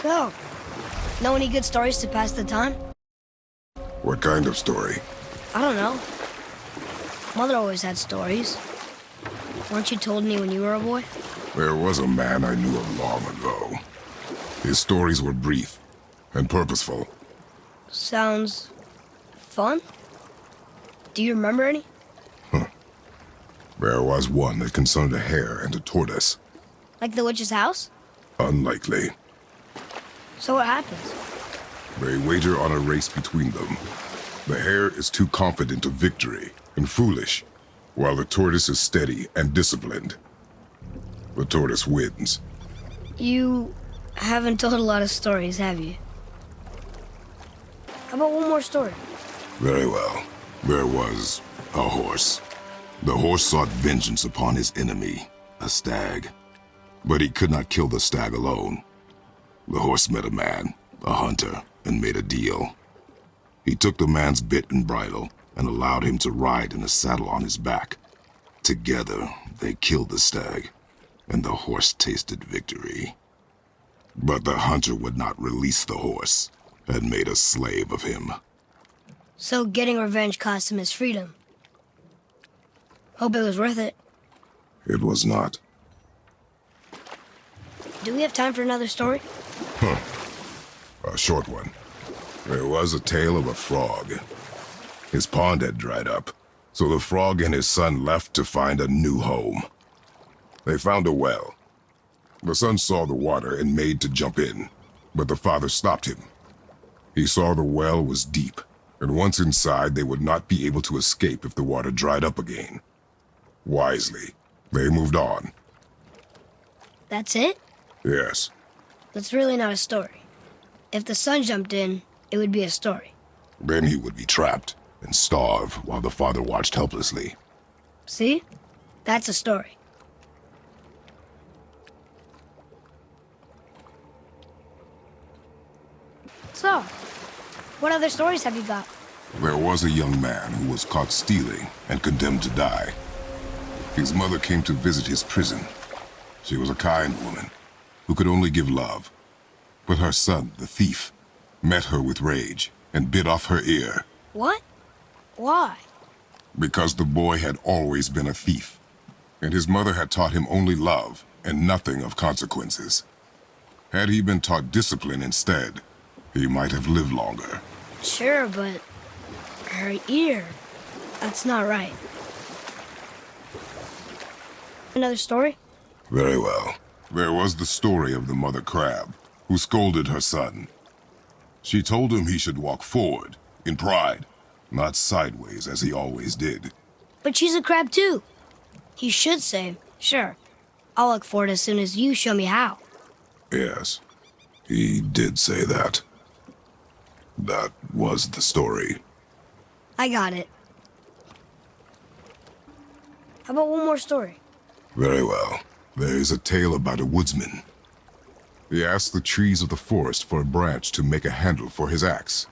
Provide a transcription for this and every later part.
So, know any good stories to pass the time? What kind of story? I don't know. Mother always had stories. Weren't you told any when you were a boy? There was a man I knew of long ago. His stories were brief and purposeful. Sounds fun. Do you remember any? There was one that concerned a hare and a tortoise. Like the witch's house? Unlikely. So what happens? They wager on a race between them. The hare is too confident of victory and foolish, while the tortoise is steady and disciplined. The tortoise wins. You haven't told a lot of stories, have you? How about one more story? Very well. There was a horse. The horse sought vengeance upon his enemy, a stag. But he could not kill the stag alone. The horse met a man, a hunter, and made a deal. He took the man's bit and bridle and allowed him to ride in a saddle on his back. Together, they killed the stag, and the horse tasted victory. But the hunter would not release the horse and made a slave of him. So getting revenge cost him his freedom. Hope it was worth it. It was not. Do we have time for another story? A short one. There was a tale of a frog. His pond had dried up, so the frog and his son left to find a new home. They found a well. The son saw the water and made to jump in, but the father stopped him. He saw the well was deep, and once inside they would not be able to escape if the water dried up again. Wisely, they moved on. That's it? Yes. That's really not a story. If the son jumped in, it would be a story. Then he would be trapped and starve while the father watched helplessly. See? That's a story. So, what other stories have you got? There was a young man who was caught stealing and condemned to die. His mother came to visit his prison. She was a kind woman who could only give love. But her son, the thief, met her with rage and bit off her ear. What? Why? Because the boy had always been a thief, and his mother had taught him only love and nothing of consequences. Had he been taught discipline instead, he might have lived longer. Sure, but her ear, that's not right. Another story? Very well. There was the story of the mother crab, who scolded her son. She told him he should walk forward, in pride, not sideways as he always did. But she's a crab too. He should say, sure, I'll look forward as soon as you show me how. Yes, he did say that. That was the story. I got it. How about one more story? Very well. There is a tale about a woodsman. He asked the trees of the forest for a branch to make a handle for his axe.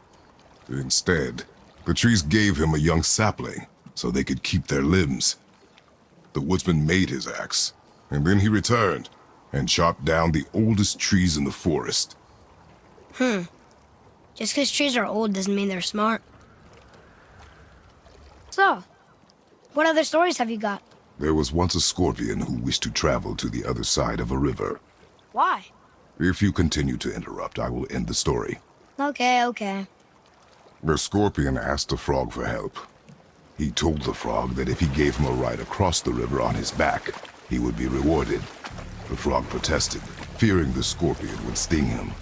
Instead, the trees gave him a young sapling so they could keep their limbs. The woodsman made his axe, and then he returned and chopped down the oldest trees in the forest. Just because trees are old doesn't mean they're smart. So, what other stories have you got? There was once a scorpion who wished to travel to the other side of a river. Why? If you continue to interrupt, I will end the story. Okay. The scorpion asked the frog for help. He told the frog that if he gave him a ride across the river on his back, he would be rewarded. The frog protested, fearing the scorpion would sting him.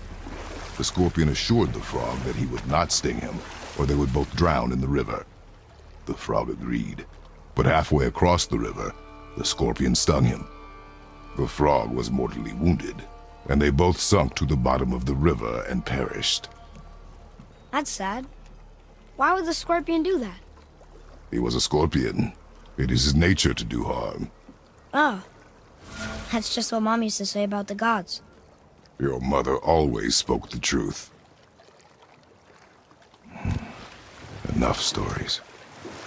The scorpion assured the frog that he would not sting him, or they would both drown in the river. The frog agreed, but halfway across the river, the scorpion stung him. The frog was mortally wounded, and they both sunk to the bottom of the river and perished. That's sad. Why would the scorpion do that? He was a scorpion. It is his nature to do harm. Oh, that's just what Mom used to say about the gods. Your mother always spoke the truth. Enough stories.